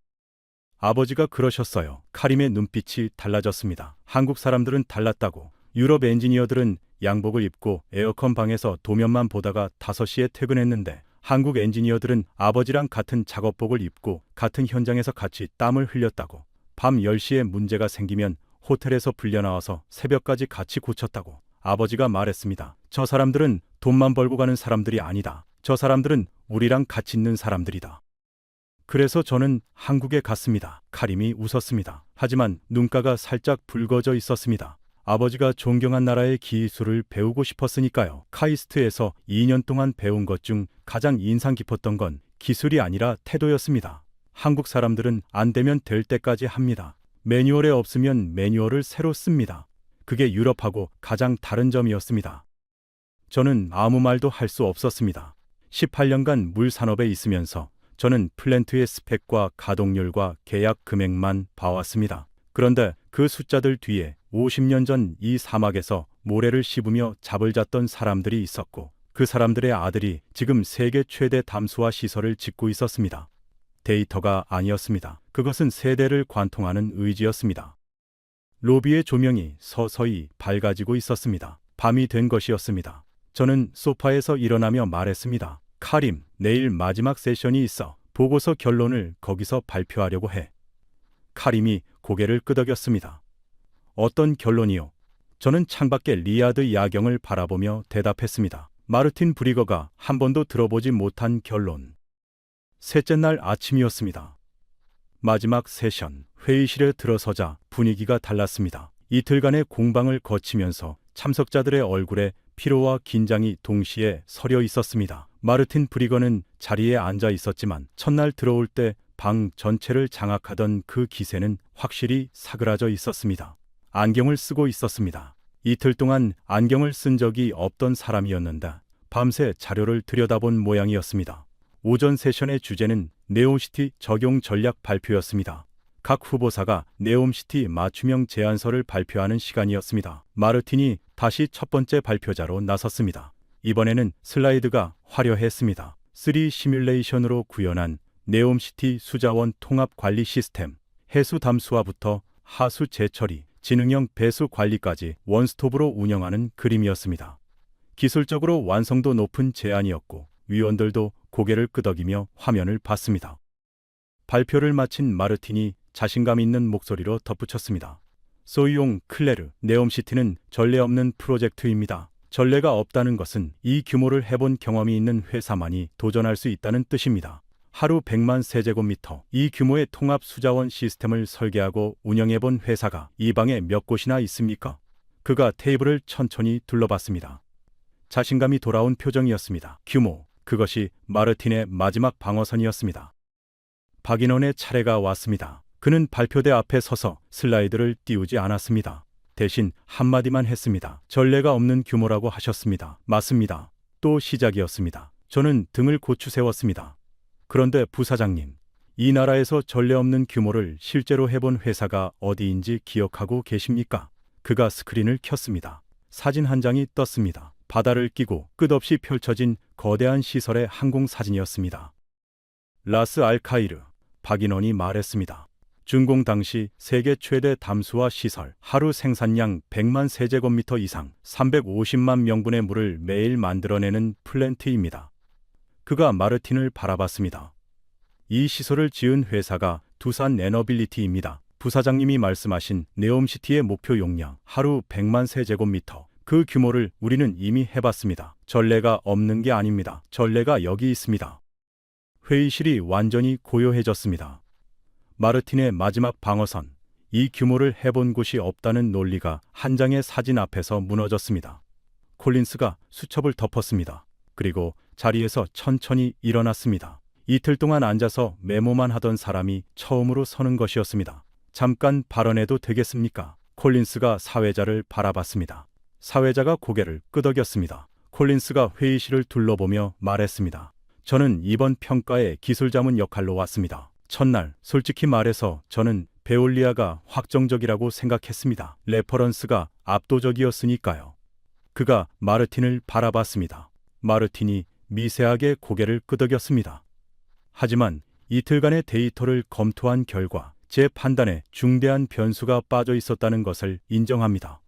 아버지가 그러셨어요. 카림의 눈빛이 달라졌습니다. 한국 사람들은 달랐다고. 유럽 엔지니어들은 양복을 입고 에어컨 방에서 도면만 보다가 5시에 퇴근했는데 한국 엔지니어들은 아버지랑 같은 작업복을 입고 같은 현장에서 같이 땀을 흘렸다고. 밤 10시에 문제가 생기면 호텔에서 불려나와서 새벽까지 같이 고쳤다고. 아버지가 말했습니다. 저 사람들은 돈만 벌고 가는 사람들이 아니다. 저 사람들은 우리랑 같이 있는 사람들이다. 그래서 저는 한국에 갔습니다. 카림이 웃었습니다. 하지만 눈가가 살짝 붉어져 있었습니다. 아버지가 존경한 나라의 기술을 배우고 싶었으니까요. 카이스트에서 2년 동안 배운 것 중 가장 인상 깊었던 건 기술이 아니라 태도였습니다. 한국 사람들은 안 되면 될 때까지 합니다. 매뉴얼에 없으면 매뉴얼을 새로 씁니다. 그게 유럽하고 가장 다른 점이었습니다. 저는 아무 말도 할 수 없었습니다. 18년간 물 산업에 있으면서 저는 플랜트의 스펙과 가동률과 계약 금액만 봐왔습니다. 그런데 그 숫자들 뒤에 50년 전 이 사막에서 모래를 씹으며 잡을 잤던 사람들이 있었고 그 사람들의 아들이 지금 세계 최대 담수화 시설을 짓고 있었습니다. 데이터가 아니었습니다. 그것은 세대를 관통하는 의지였습니다. 로비의 조명이 서서히 밝아지고 있었습니다. 밤이 된 것이었습니다. 저는 소파에서 일어나며 말했습니다. 카림, 내일 마지막 세션이 있어. 보고서 결론을 거기서 발표하려고 해. 카림이 고개를 끄덕였습니다. 어떤 결론이요? 저는 창밖의 리야드 야경을 바라보며 대답했습니다. 마르틴 브리거가 한 번도 들어보지 못한 결론. 셋째 날 아침이었습니다. 마지막 세션, 회의실에 들어서자 분위기가 달랐습니다. 이틀간의 공방을 거치면서 참석자들의 얼굴에 피로와 긴장이 동시에 서려 있었습니다. 마르틴 브리거는 자리에 앉아 있었지만 첫날 들어올 때 방 전체를 장악하던 그 기세는 확실히 사그라져 있었습니다. 안경을 쓰고 있었습니다. 이틀 동안 안경을 쓴 적이 없던 사람이었는데 밤새 자료를 들여다본 모양이었습니다. 오전 세션의 주제는 네옴시티 적용 전략 발표였습니다. 각 후보사가 네옴시티 맞춤형 제안서를 발표하는 시간이었습니다. 마르틴이 다시 첫 번째 발표자로 나섰습니다. 이번에는 슬라이드가 화려했습니다. 3 시뮬레이션으로 구현한 네옴시티 수자원 통합 관리 시스템, 해수 담수화부터 하수 재처리, 지능형 배수 관리까지 원스톱으로 운영하는 그림이었습니다. 기술적으로 완성도 높은 제안이었고 위원들도 고개를 끄덕이며 화면을 봤습니다. 발표를 마친 마르틴이 자신감 있는 목소리로 덧붙였습니다. 소이용 클레르, 네옴시티는 전례 없는 프로젝트입니다. 전례가 없다는 것은 이 규모를 해본 경험이 있는 회사만이 도전할 수 있다는 뜻입니다. 하루 100만 세제곱미터, 이 규모의 통합 수자원 시스템을 설계하고 운영해본 회사가 이 방에 몇 곳이나 있습니까? 그가 테이블을 천천히 둘러봤습니다. 자신감이 돌아온 표정이었습니다. 규모, 그것이 마르틴의 마지막 방어선이었습니다. 박인원의 차례가 왔습니다. 그는 발표대 앞에 서서 슬라이드를 띄우지 않았습니다. 대신 한마디만 했습니다. 전례가 없는 규모라고 하셨습니다. 맞습니다. 또 시작이었습니다. 저는 등을 고추 세웠습니다. 그런데 부사장님, 이 나라에서 전례 없는 규모를 실제로 해본 회사가 어디인지 기억하고 계십니까? 그가 스크린을 켰습니다. 사진 한 장이 떴습니다. 바다를 끼고 끝없이 펼쳐진 거대한 시설의 항공 사진이었습니다. 라스 알카이르, 박인원이 말했습니다. 준공 당시 세계 최대 담수화 시설, 하루 생산량 100만 세제곱미터 이상, 350만 명분의 물을 매일 만들어내는 플랜트입니다. 그가 마르틴을 바라봤습니다. 이 시설을 지은 회사가 두산 에너빌리티입니다. 부사장님이 말씀하신 네옴시티의 목표 용량, 하루 100만 세제곱미터. 그 규모를 우리는 이미 해봤습니다. 전례가 없는 게 아닙니다. 전례가 여기 있습니다. 회의실이 완전히 고요해졌습니다. 마르틴의 마지막 방어선, 이 규모를 해본 곳이 없다는 논리가 한 장의 사진 앞에서 무너졌습니다. 콜린스가 수첩을 덮었습니다. 그리고 자리에서 천천히 일어났습니다. 이틀 동안 앉아서 메모만 하던 사람이 처음으로 서는 것이었습니다. 잠깐 발언해도 되겠습니까? 콜린스가 사회자를 바라봤습니다. 사회자가 고개를 끄덕였습니다. 콜린스가 회의실을 둘러보며 말했습니다. 저는 이번 평가에 기술자문 역할로 왔습니다. 첫날, 솔직히 말해서 저는 베올리아가 확정적이라고 생각했습니다. 레퍼런스가 압도적이었으니까요. 그가 마르틴을 바라봤습니다. 마르틴이 미세하게 고개를 끄덕였습니다. 하지만 이틀간의 데이터를 검토한 결과 제 판단에 중대한 변수가 빠져 있었다는 것을 인정합니다.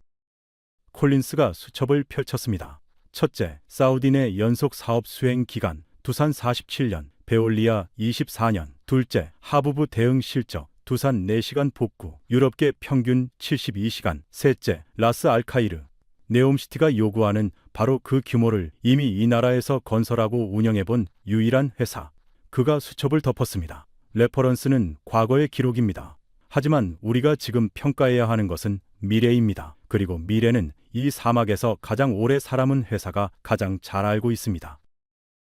콜린스가 수첩을 펼쳤습니다. 첫째, 사우디 내 연속 사업 수행 기간, 두산 47년, 베올리아 24년. 둘째, 하부부 대응 실적, 두산 4시간 복구, 유럽계 평균 72시간. 셋째, 라스 알카이르, 네옴시티가 요구하는 바로 그 규모를 이미 이 나라에서 건설하고 운영해본 유일한 회사. 그가 수첩을 덮었습니다. 레퍼런스는 과거의 기록입니다. 하지만 우리가 지금 평가해야 하는 것은 미래입니다. 그리고 미래는 이 사막에서 가장 오래 살아남은 회사가 가장 잘 알고 있습니다.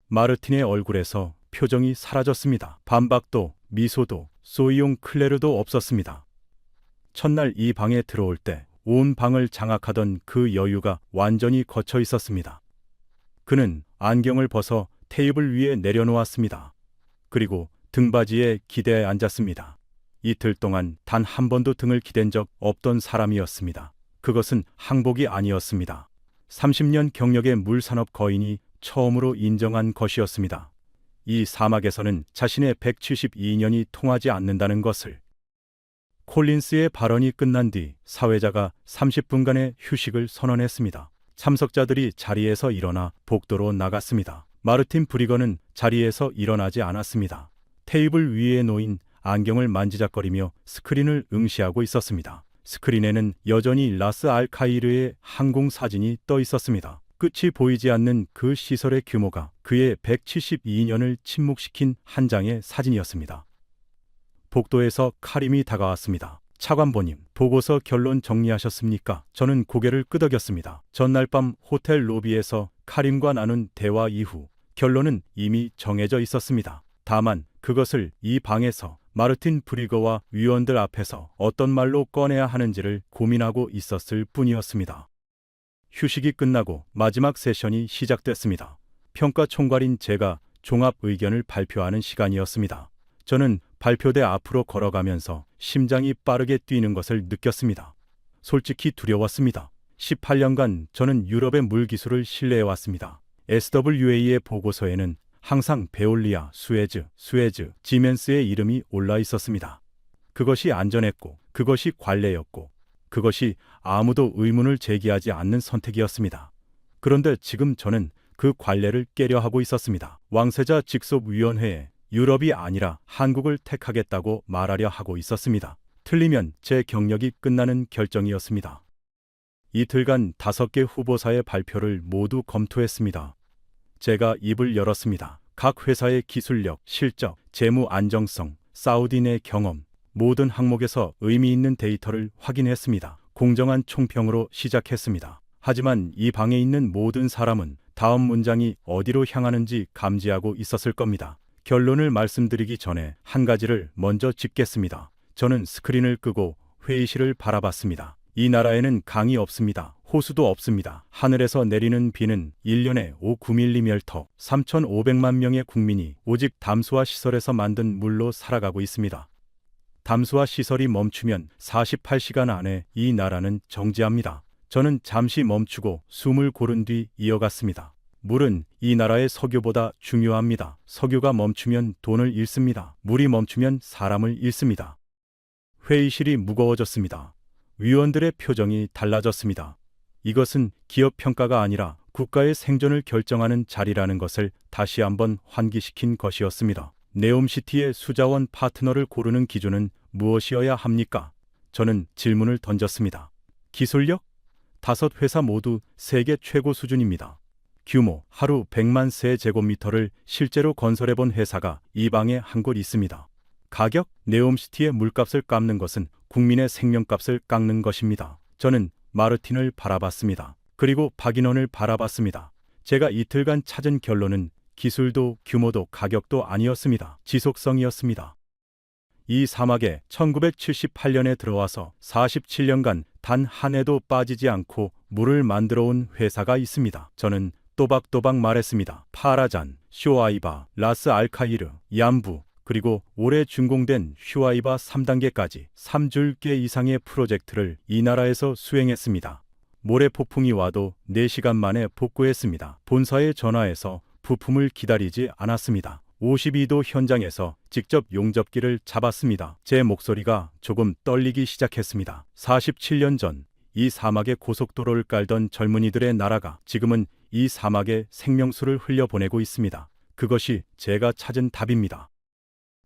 마르틴의 얼굴에서 표정이 사라졌습니다. 반박도, 미소도, 소이용 클레르도 없었습니다. 첫날 이 방에 들어올 때 온 방을 장악하던 그 여유가 완전히 거쳐 있었습니다. 그는 안경을 벗어 테이블 위에 내려놓았습니다. 그리고 등받이에 기대에 앉았습니다. 이틀 동안 단 한 번도 등을 기댄 적 없던 사람이었습니다. 그것은 항복이 아니었습니다. 30년 경력의 물산업 거인이 처음으로 인정한 것이었습니다. 이 사막에서는 자신의 172년이 통하지 않는다는 것을. 콜린스의 발언이 끝난 뒤 사회자가 30분간의 휴식을 선언했습니다. 참석자들이 자리에서 일어나 복도로 나갔습니다. 마르틴 브리거는 자리에서 일어나지 않았습니다. 테이블 위에 놓인 안경을 만지작거리며 스크린을 응시하고 있었습니다. 스크린에는 여전히 라스 알카이르의 항공 사진이 떠 있었습니다. 끝이 보이지 않는 그 시설의 규모가 그의 172년을 침묵시킨 한 장의 사진이었습니다. 복도에서 카림이 다가왔습니다. 차관보님, 보고서 결론 정리하셨습니까? 저는 고개를 끄덕였습니다. 전날 밤 호텔 로비에서 카림과 나눈 대화 이후 결론은 이미 정해져 있었습니다. 다만 그것을 이 방에서 마르틴 브리거와 위원들 앞에서 어떤 말로 꺼내야 하는지를 고민하고 있었을 뿐이었습니다. 휴식이 끝나고 마지막 세션이 시작됐습니다. 평가 총괄인 제가 종합 의견을 발표하는 시간이었습니다. 저는 발표대 앞으로 걸어가면서 심장이 빠르게 뛰는 것을 느꼈습니다. 솔직히 두려웠습니다. 18년간 저는 유럽의 물 기술을 신뢰해왔습니다. SWA의 보고서에는 항상 베올리아, 수에즈, 지멘스의 이름이 올라 있었습니다. 그것이 안전했고, 그것이 관례였고, 그것이 아무도 의문을 제기하지 않는 선택이었습니다. 그런데 지금 저는 그 관례를 깨려 하고 있었습니다. 왕세자 직속위원회에 유럽이 아니라 한국을 택하겠다고 말하려 하고 있었습니다. 틀리면 제 경력이 끝나는 결정이었습니다. 이틀간 5개 후보사의 발표를 모두 검토했습니다. 제가 입을 열었습니다. 각 회사의 기술력, 실적, 재무 안정성, 사우디 내 경험, 모든 항목에서 의미 있는 데이터를 확인했습니다. 공정한 총평으로 시작했습니다. 하지만 이 방에 있는 모든 사람은 다음 문장이 어디로 향하는지 감지하고 있었을 겁니다. 결론을 말씀드리기 전에 한 가지를 먼저 짚겠습니다. 저는 스크린을 끄고 회의실을 바라봤습니다. 이 나라에는 강이 없습니다. 호수도 없습니다. 하늘에서 내리는 비는 1년에 5~9mm, 3,500만 명의 국민이 오직 담수화 시설에서 만든 물로 살아가고 있습니다. 담수화 시설이 멈추면 48시간 안에 이 나라는 정지합니다. 저는 잠시 멈추고 숨을 고른 뒤 이어갔습니다. 물은 이 나라의 석유보다 중요합니다. 석유가 멈추면 돈을 잃습니다. 물이 멈추면 사람을 잃습니다. 회의실이 무거워졌습니다. 위원들의 표정이 달라졌습니다. 이것은 기업 평가가 아니라 국가의 생존을 결정하는 자리라는 것을 다시 한번 환기시킨 것이었습니다. 네옴시티의 수자원 파트너를 고르는 기준은 무엇이어야 합니까? 저는 질문을 던졌습니다. 기술력? 5회사 모두 세계 최고 수준입니다. 규모, 하루 100만 세제곱미터를 실제로 건설해본 회사가 이 방에 한 곳 있습니다. 가격? 네옴시티의 물값을 깎는 것은 국민의 생명값을 깎는 것입니다. 저는 마르틴을 바라봤습니다. 그리고 박인원을 바라봤습니다. 제가 이틀간 찾은 결론은 기술도 규모도 가격도 아니었습니다. 지속성이었습니다. 이 사막에 1978년에 들어와서 47년간 단 한 해도 빠지지 않고 물을 만들어 온 회사가 있습니다. 저는 또박또박 말했습니다. 파라잔, 쇼아이바, 라스 알카이르, 얌부, 그리고 올해 준공된 슈아이바 3단계까지 3줄기 이상의 프로젝트를 이 나라에서 수행했습니다. 모래 폭풍이 와도 4시간 만에 복구했습니다. 본사에 전화해서 부품을 기다리지 않았습니다. 52도 현장에서 직접 용접기를 잡았습니다. 제 목소리가 조금 떨리기 시작했습니다. 47년 전 이 사막에 고속도로를 깔던 젊은이들의 나라가 지금은 이 사막에 생명수를 흘려보내고 있습니다. 그것이 제가 찾은 답입니다.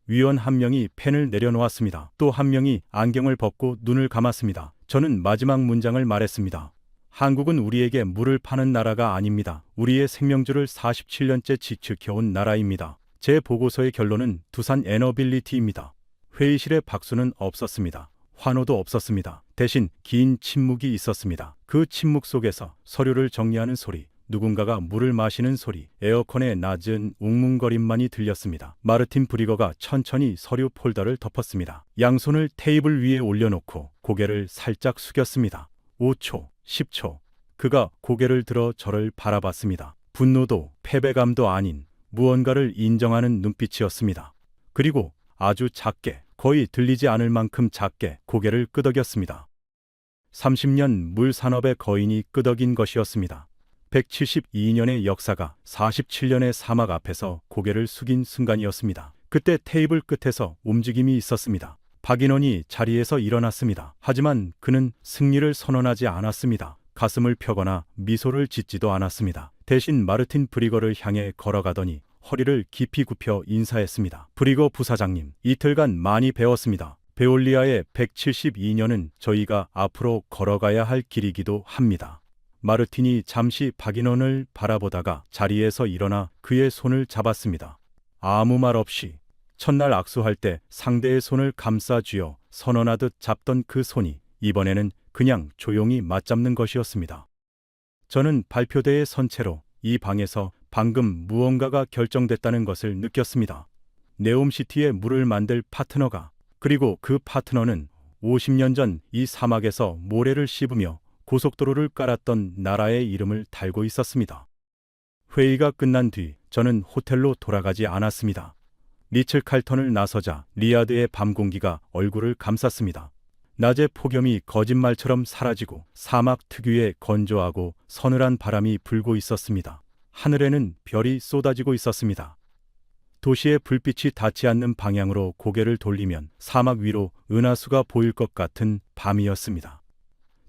위원 한 명이 펜을 내려놓았습니다. 또 한 명이 안경을 벗고 눈을 감았습니다. 저는 마지막 문장을 말했습니다. 한국은 우리에게 물을 파는 나라가 아닙니다. 우리의 생명줄을 47년째 지켜온 나라입니다. 제 보고서의 결론은 두산 에너빌리티입니다. 회의실에 박수는 없었습니다. 환호도 없었습니다. 대신 긴 침묵이 있었습니다. 그 침묵 속에서 서류를 정리하는 소리, 누군가가 물을 마시는 소리, 에어컨의 낮은 웅뭉거림만이 들렸습니다. 마르틴 브리거가 천천히 서류 폴더를 덮었습니다. 양손을 테이블 위에 올려놓고 고개를 살짝 숙였습니다. 5초, 10초. 그가 고개를 들어 저를 바라봤습니다. 분노도 패배감도 아닌 무언가를 인정하는 눈빛이었습니다. 그리고 아주 작게, 거의 들리지 않을 만큼 작게 고개를 끄덕였습니다. 30년 물 산업의 거인이 끄덕인 것이었습니다. 172년의 역사가 47년의 사막 앞에서 고개를 숙인 순간이었습니다. 그때 테이블 끝에서 움직임이 있었습니다. 박인원이 자리에서 일어났습니다. 하지만 그는 승리를 선언하지 않았습니다. 가슴을 펴거나 미소를 짓지도 않았습니다. 대신 마르틴 브리거를 향해 걸어가더니 허리를 깊이 굽혀 인사했습니다. 브리거 부사장님, 이틀간 많이 배웠습니다. 베올리아의 172년은 저희가 앞으로 걸어가야 할 길이기도 합니다. 마르틴이 잠시 박인원을 바라보다가 자리에서 일어나 그의 손을 잡았습니다. 아무 말 없이 첫날 악수할 때 상대의 손을 감싸 쥐어 선언하듯 잡던 그 손이 이번에는 그냥 조용히 맞잡는 것이었습니다. 저는 발표대에 선 채로 이 방에서 방금 무언가가 결정됐다는 것을 느꼈습니다. 네옴시티에 물을 만들 파트너가, 그리고 그 파트너는 50년 전 이 사막에서 모래를 씹으며 고속도로를 깔았던 나라의 이름을 달고 있었습니다. 회의가 끝난 뒤 저는 호텔로 돌아가지 않았습니다. 리츠 칼턴을 나서자 리야드의 밤 공기가 얼굴을 감쌌습니다. 낮의 폭염이 거짓말처럼 사라지고 사막 특유의 건조하고 서늘한 바람이 불고 있었습니다. 하늘에는 별이 쏟아지고 있었습니다. 도시의 불빛이 닿지 않는 방향으로 고개를 돌리면 사막 위로 은하수가 보일 것 같은 밤이었습니다.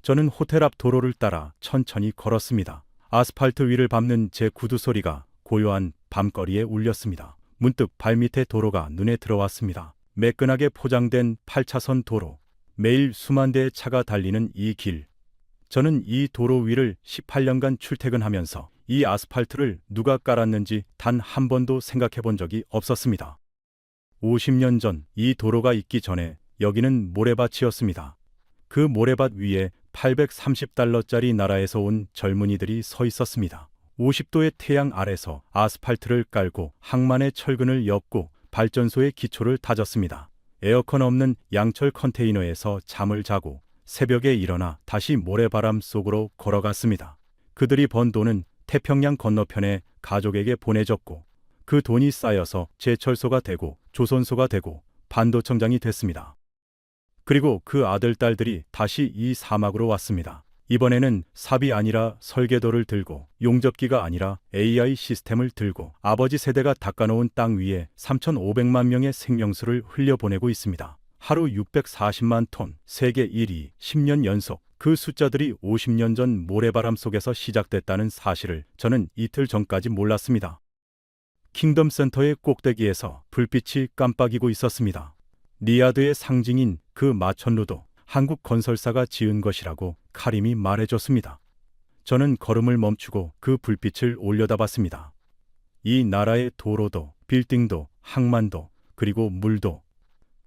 저는 호텔 앞 도로를 따라 천천히 걸었습니다. 아스팔트 위를 밟는 제 구두 소리가 고요한 밤거리에 울렸습니다. 문득 발밑에 도로가 눈에 들어왔습니다. 매끈하게 포장된 8차선 도로. 매일 수만 대의 차가 달리는 이 길. 저는 이 도로 위를 18년간 출퇴근하면서 이 아스팔트를 누가 깔았는지 단 한 번도 생각해 본 적이 없었습니다. 50년 전 이 도로가 있기 전에 여기는 모래밭이었습니다. 그 모래밭 위에 $830짜리 나라에서 온 젊은이들이 서 있었습니다. 50도의 태양 아래서 아스팔트를 깔고 항만의 철근을 엮고 발전소의 기초를 다졌습니다. 에어컨 없는 양철 컨테이너에서 잠을 자고 새벽에 일어나 다시 모래바람 속으로 걸어갔습니다. 그들이 번 돈은 태평양 건너편에 가족에게 보내줬고 그 돈이 쌓여서 제철소가 되고 조선소가 되고 반도청장이 됐습니다. 그리고 그 아들, 딸들이 다시 이 사막으로 왔습니다. 이번에는 삽이 아니라 설계도를 들고 용접기가 아니라 AI 시스템을 들고 아버지 세대가 닦아놓은 땅 위에 3,500만 명의 생명수를 흘려보내고 있습니다. 하루 640만 톤, 세계 1위, 10년 연속. 그 숫자들이 50년 전 모래바람 속에서 시작됐다는 사실을 저는 이틀 전까지 몰랐습니다. 킹덤 센터의 꼭대기에서 불빛이 깜빡이고 있었습니다. 리야드의 상징인 그 마천루도 한국 건설사가 지은 것이라고 카림이 말해줬습니다. 저는 걸음을 멈추고 그 불빛을 올려다봤습니다. 이 나라의 도로도, 빌딩도, 항만도, 그리고 물도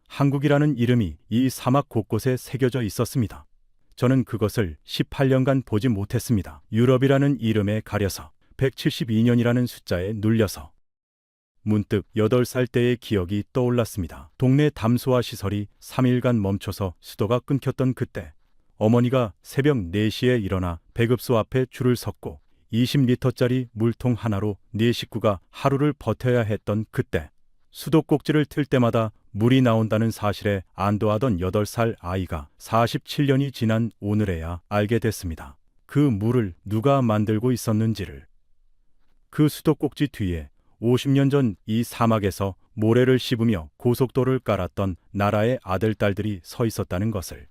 한국이라는 이름이 이 사막 곳곳에 새겨져 있었습니다. 저는 그것을 18년간 보지 못했습니다. 유럽이라는 이름에 가려서 172년이라는 숫자에 눌려서 문득 8살 때의 기억이 떠올랐습니다. 동네 담소화 시설이 3일간 멈춰서 수도가 끊겼던 그때 어머니가 새벽 4시에 일어나 배급소 앞에 줄을 섰고 20리터짜리 물통 하나로 4식구가 하루를 버텨야 했던 그때 수도꼭지를 틀 때마다 물이 나온다는 사실에 안도하던 8살 아이가 47년이 지난 오늘에야 알게 됐습니다. 그 물을 누가 만들고 있었는지를. 그 수도꼭지 뒤에 50년 전 이 사막에서 모래를 씹으며 고속도로를 깔았던 나라의 아들, 딸들이 서 있었다는 것을.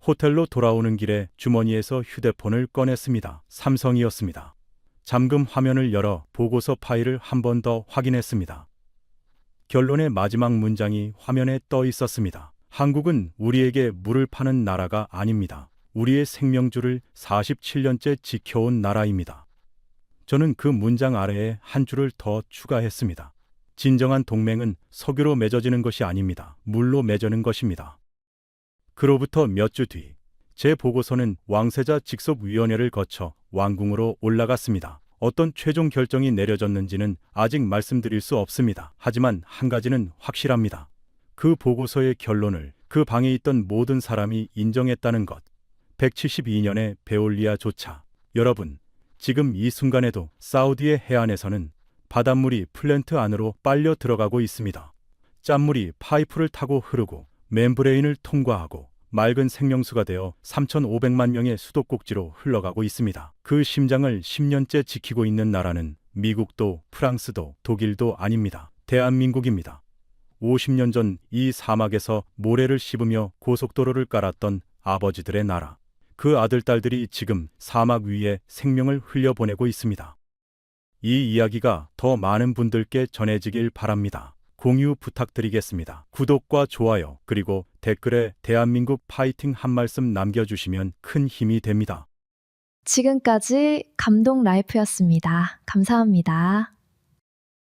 호텔로 돌아오는 길에 주머니에서 휴대폰을 꺼냈습니다. 삼성이었습니다. 잠금 화면을 열어 보고서 파일을 한 번 더 확인했습니다. 결론의 마지막 문장이 화면에 떠 있었습니다. 한국은 우리에게 물을 파는 나라가 아닙니다. 우리의 생명줄을 47년째 지켜온 나라입니다. 저는 그 문장 아래에 한 줄을 더 추가했습니다. 진정한 동맹은 석유로 맺어지는 것이 아닙니다. 물로 맺어는 것입니다. 그로부터 몇 주 뒤, 제 보고서는 왕세자 직속위원회를 거쳐 왕궁으로 올라갔습니다. 어떤 최종 결정이 내려졌는지는 아직 말씀드릴 수 없습니다. 하지만 한 가지는 확실합니다. 그 보고서의 결론을 그 방에 있던 모든 사람이 인정했다는 것. 172년의 베올리아조차. 여러분, 지금 이 순간에도 사우디의 해안에서는 바닷물이 플랜트 안으로 빨려 들어가고 있습니다. 짠물이 파이프를 타고 흐르고 멤브레인을 통과하고 맑은 생명수가 되어 3,500만 명의 수도꼭지로 흘러가고 있습니다. 그 심장을 10년째 지키고 있는 나라는 미국도 프랑스도 독일도 아닙니다. 대한민국입니다. 50년 전 이 사막에서 모래를 씹으며 고속도로를 깔았던 아버지들의 나라. 그 아들, 딸들이 지금 사막 위에 생명을 흘려보내고 있습니다. 이 이야기가 더 많은 분들께 전해지길 바랍니다. 공유 부탁드리겠습니다. 구독과 좋아요 그리고 댓글에 대한민국 파이팅 한 말씀 남겨주시면 큰 힘이 됩니다. 지금까지 감동 라이프였습니다. 감사합니다.